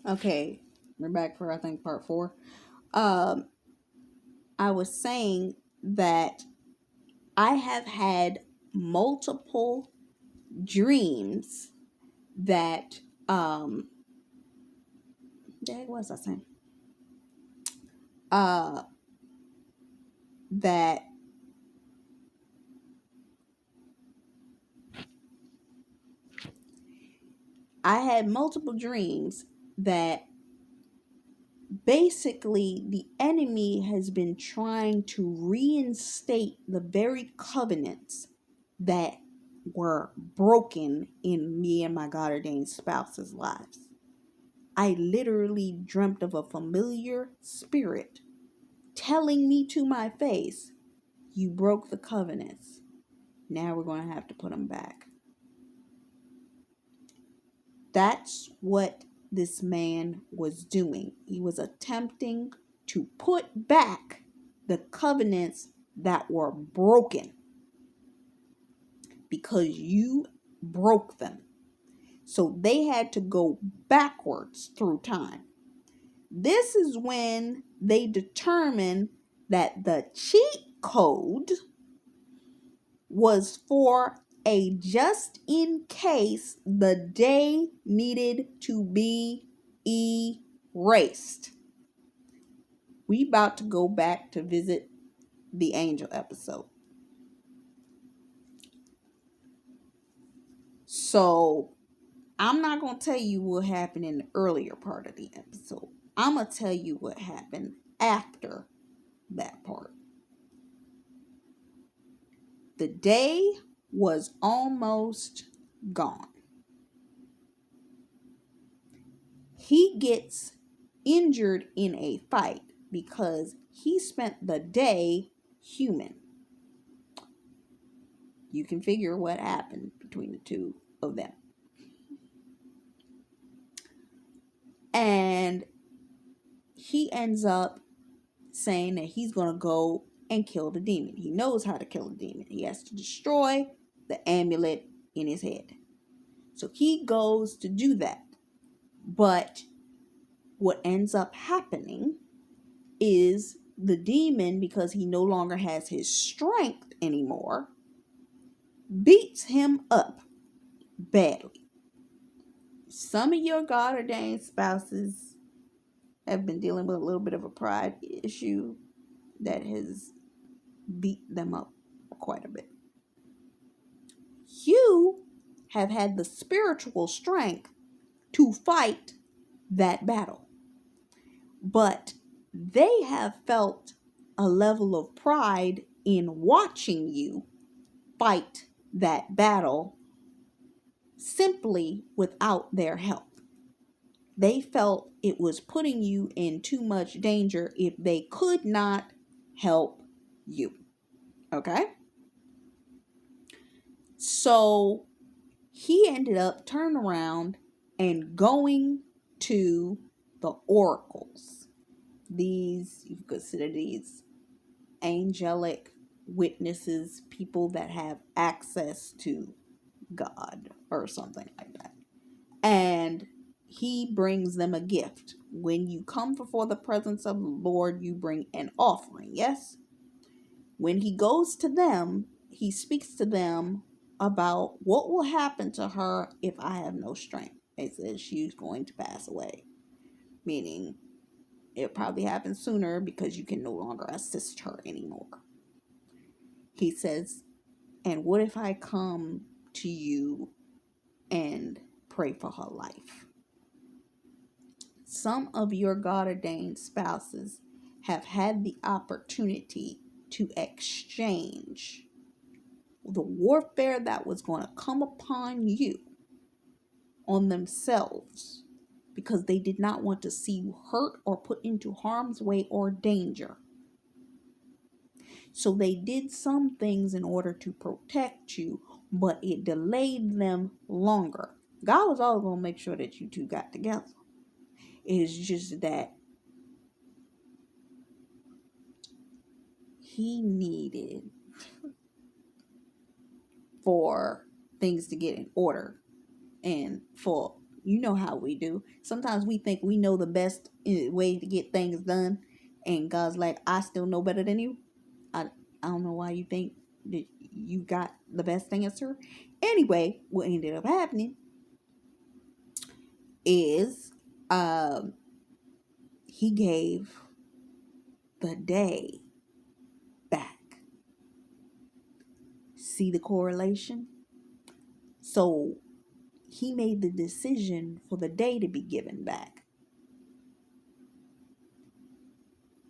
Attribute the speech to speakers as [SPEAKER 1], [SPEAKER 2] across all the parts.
[SPEAKER 1] Okay, we're back for I think part four. Um, I was saying that I have had multiple dreams that what was I saying? Uh, that I had multiple dreams that basically the enemy has been trying to reinstate the very covenants that were broken in me and my God ordained spouse's lives. I literally dreamt of a familiar spirit telling me to my face, "You broke the covenants. Now we're going to have to put them back." That's what this man was doing. He was attempting to put back the covenants that were broken because you broke them. So they had to go backwards through time. This is when they determined that the cheat code was for a just in case the day needed to be erased. We about to go back to visit the angel episode. So I'm not going to tell you what happened in the earlier part of the episode. I'm going to tell you what happened after that part. The day was almost gone. He gets injured in a fight because he spent the day human. You can figure what happened between the two of them. And he ends up saying that he's going to go and kill the demon. He knows how to kill a demon. He has to destroy the amulet in his head. So he goes to do that. But what ends up happening is the demon, because he no longer has his strength anymore, beats him up badly. Some of your God ordained spouses have been dealing with a little bit of a pride issue that has beat them up quite a bit. You have had the spiritual strength to fight that battle, but they have felt a level of pride in watching you fight that battle simply without their help. They felt it was putting you in too much danger if they could not help you. Okay? So he ended up turning around and going to the oracles. These, you consider these angelic witnesses, people that have access to God or something like that. And he brings them a gift. When you come before the presence of the Lord, you bring an offering, yes? When he goes to them, he speaks to them about what will happen to her if I have no strength. He says she's going to pass away, meaning it probably happens sooner because you can no longer assist her anymore. He says, and what if I come to you and pray for her life? Some of your God ordained spouses have had the opportunity to exchange the warfare that was going to come upon you on themselves because they did not want to see you hurt or put into harm's way or danger. So they did some things in order to protect you, but it delayed them longer. God was always going to make sure that you two got together. It's just that he needed for things to get in order and for You know how we do. Sometimes we think we know the best way to get things done, and God's like, I still know better than you. I don't know why you think that you got the best answer. Anyway, what ended up happening is um, he gave the day back. See the correlation? So he made the decision for the day to be given back.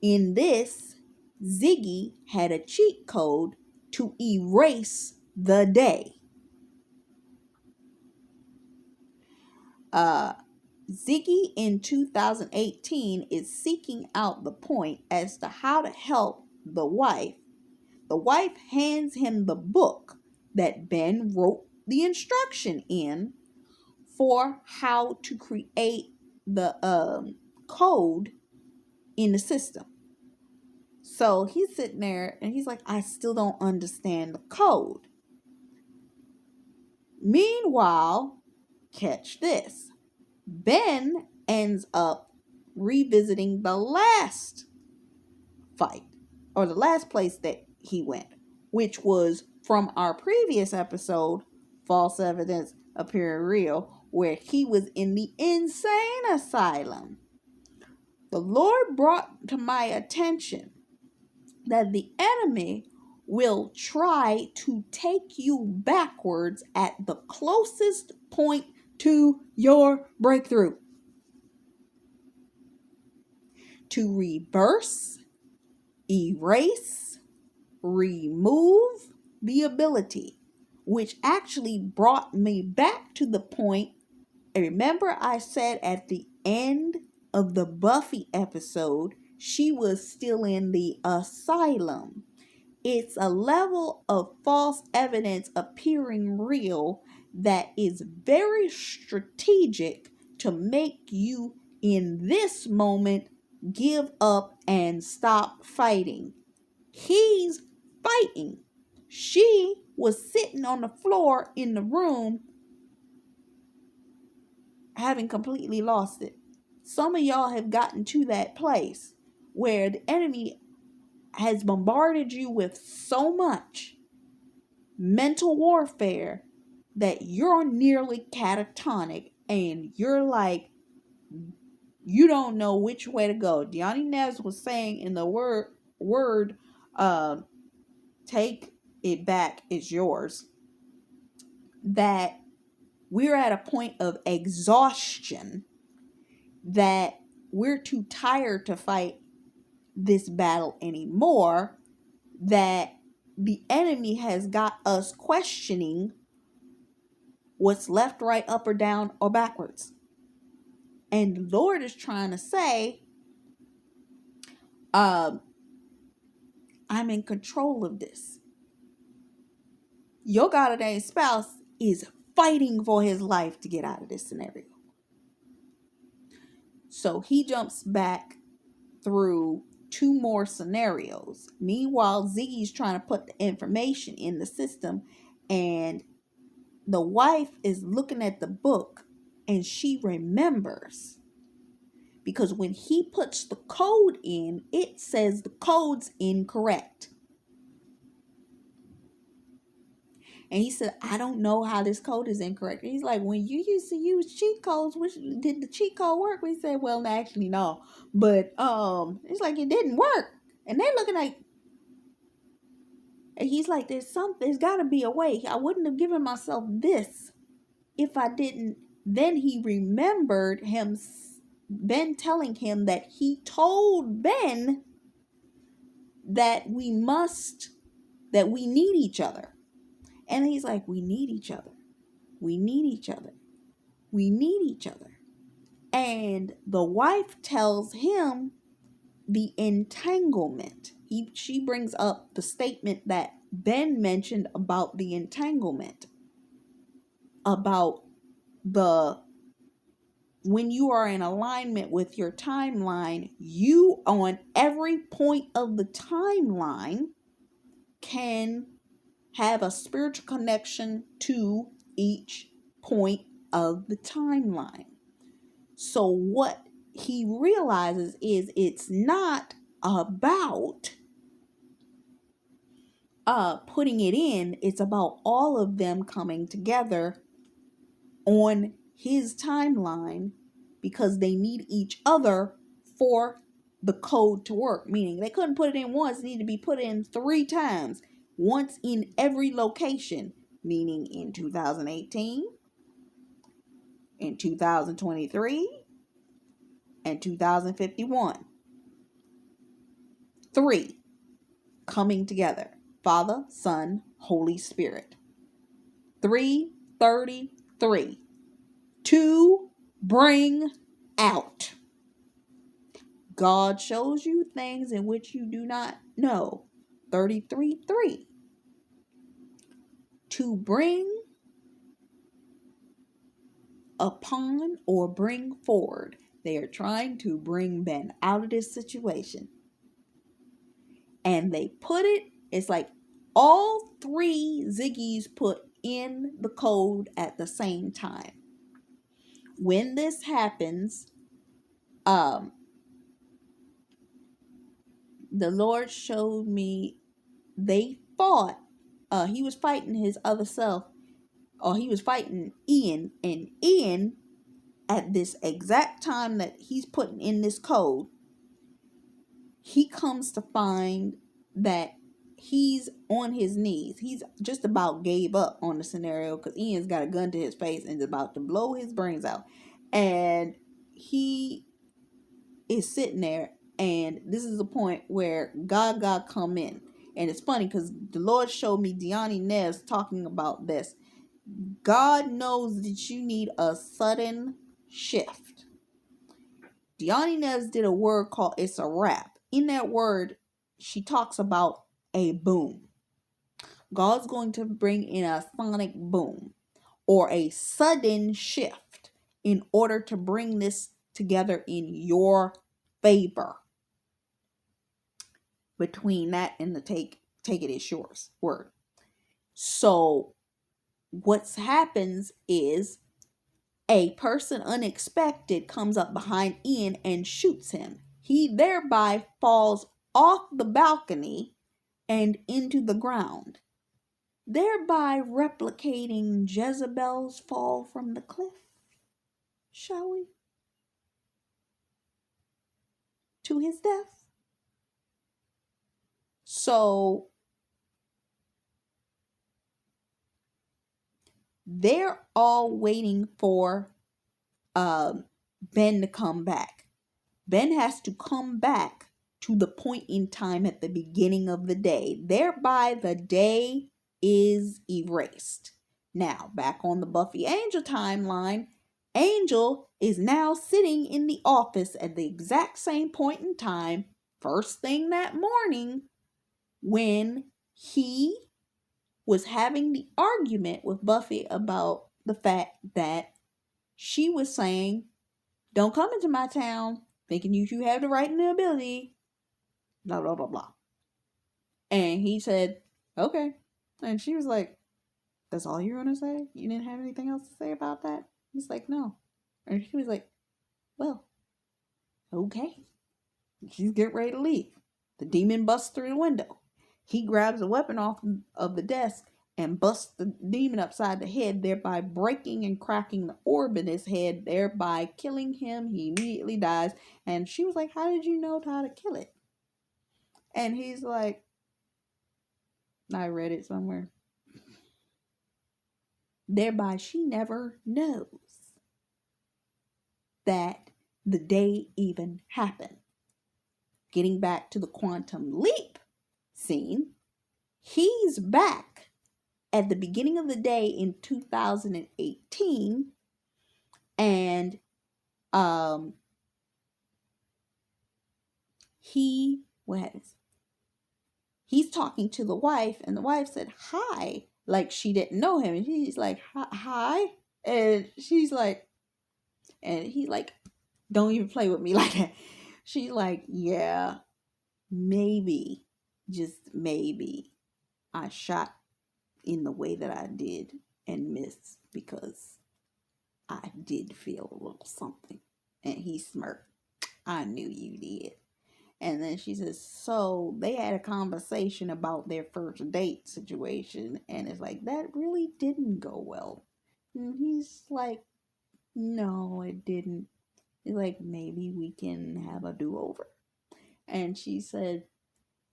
[SPEAKER 1] In this, Ziggy had a cheat code to erase the day. Ziggy in 2018 is seeking out the point as to how to help the wife. The wife hands him the book that Ben wrote the instruction in for how to create the code in the system. So he's sitting there and he's like, I still don't understand the code. Meanwhile, catch this. Ben ends up revisiting the last fight, or the last place that he went, which was from our previous episode, False Evidence Appearing Real, where he was in the insane asylum. The Lord brought to my attention that the enemy will try to take you backwards at the closest point to your breakthrough. To reverse, erase, remove the ability, which actually brought me back to the point. Remember, I said at the end of the Buffy episode, she was still in the asylum. It's a level of false evidence appearing real that is very strategic to make you in this moment give up and stop fighting. He's fighting. She was sitting on the floor in the room having completely lost it. Some of y'all have gotten to that place where the enemy has bombarded you with so much mental warfare that you're nearly catatonic and you're like, you don't know which way to go. Deani Neves was saying in the word take it back, it's yours, that we're at a point of exhaustion, that we're too tired to fight this battle anymore, that the enemy has got us questioning what's left, right, up, or down, or backwards. And the Lord is trying to say, I'm in control of this. Your God ordained spouse is fighting for his life to get out of this scenario. So he jumps back through 2 more scenarios. Meanwhile, Ziggy's trying to put the information in the system, and the wife is looking at the book and she remembers. Because when he puts the code in, it says the code's incorrect. And he said, I don't know how this code is incorrect. And he's like, when you used to use cheat codes, which did the cheat code work? We said, well, actually, no. But it's like it didn't work. And they're looking like, and he's like, there's got to be a way. I wouldn't have given myself this if I didn't. Then he remembered Ben telling him that he told Ben that we need each other. And he's like, we need each other. We need each other. We need each other. And the wife tells him the entanglement. She brings up the statement that Ben mentioned about the entanglement. About when you are in alignment with your timeline, you on every point of the timeline can have a spiritual connection to each point of the timeline. So what he realizes is it's not about putting it in, it's about all of them coming together on his timeline because they need each other for the code to work. Meaning they couldn't put it in once, it needed to be put in 3 times, once in every location, meaning in 2018, in 2023, and 2051. 3 coming together: Father, Son, Holy Spirit. 333 to bring out. God shows you things in which you do not know. 33:3 to bring upon or bring forward. They are trying to bring Ben out of this situation. And they put it, it's like all 3 Ziggies put in the code at the same time. When this happens, the Lord showed me they fought. He was fighting his other self, or he was fighting Ian, and Ian, at this exact time that he's putting in this code, he comes to find that he's on his knees. He's just about gave up on the scenario because Ian's got a gun to his face and is about to blow his brains out. And he is sitting there, and this is the point where God come in. And it's funny because the Lord showed me Deani Neves talking about this. God knows that you need a sudden shift. Deani Neves did a word called "it's a wrap." In that word, she talks about a boom. God's going to bring in a sonic boom or a sudden shift in order to bring this together in your favor. Between that and the take it as yours word. So what happens is a person unexpected comes up behind Ian and shoots him. He thereby falls off the balcony and into the ground, thereby replicating Jezebel's fall from the cliff. Shall we? To his death. So they're all waiting for Ben to come back. Ben has to come back to the point in time at the beginning of the day. Thereby, the day is erased. Now, back on the Buffy Angel timeline, Angel is now sitting in the office at the exact same point in time, first thing that morning, when he was having the argument with Buffy about the fact that she was saying, "Don't come into my town thinking you have the right and the ability, blah, blah, blah, blah." And he said, "Okay." And she was like, "That's all you're going to say? You didn't have anything else to say about that?" He's like, "No." And she was like, "Well, okay." She's getting ready to leave. The demon busts through the window. He grabs a weapon off of the desk and busts the demon upside the head, thereby breaking and cracking the orb in his head, thereby killing him. He immediately dies. And she was like, "How did you know how to kill it?" And he's like, "I read it somewhere." Thereby, she never knows that the day even happened. Getting back to the quantum leap scene, he's back at the beginning of the day in 2018, and he's talking to the wife, and the wife said hi, like she didn't know him, and he's like, "Hi," and she's like, and he's like, "Don't even play with me like that." She's like, "Yeah, maybe, just maybe, I shot in the way that I did and missed because I did feel a little something. And he smirked. I knew you did. And then she says, so they had a conversation about their first date situation. And it's like, that really didn't go well. And he's like, no, it didn't. He's like, maybe we can have a do-over. And she said,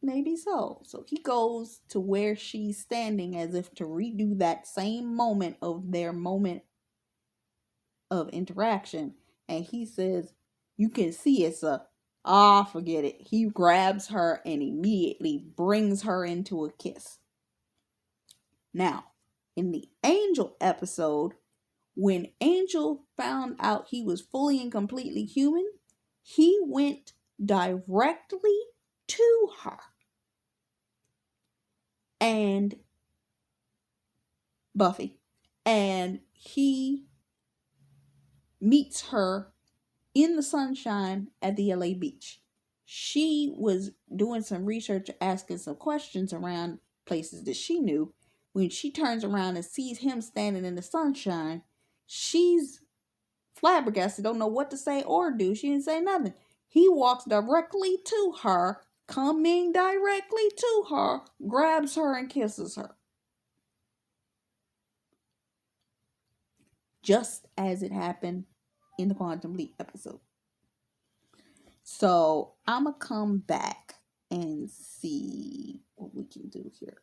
[SPEAKER 1] maybe so. So he goes to where she's standing as if to redo that same moment of their moment of interaction. And he says, you can see it's a, forget it. He grabs her and immediately brings her into a kiss. Now, in the Angel episode, when Angel found out he was fully and completely human, he went directly to her and Buffy, and he meets her in the sunshine at the LA beach. She was doing some research, asking some questions around places that she knew. When she turns around and sees him standing in the sunshine, she's flabbergasted, don't know what to say or do. She didn't say nothing. He walks directly to her, coming directly to her, grabs her and kisses her. Just as it happened in the Quantum Leap episode. So I'm going to come back and see what we can do here.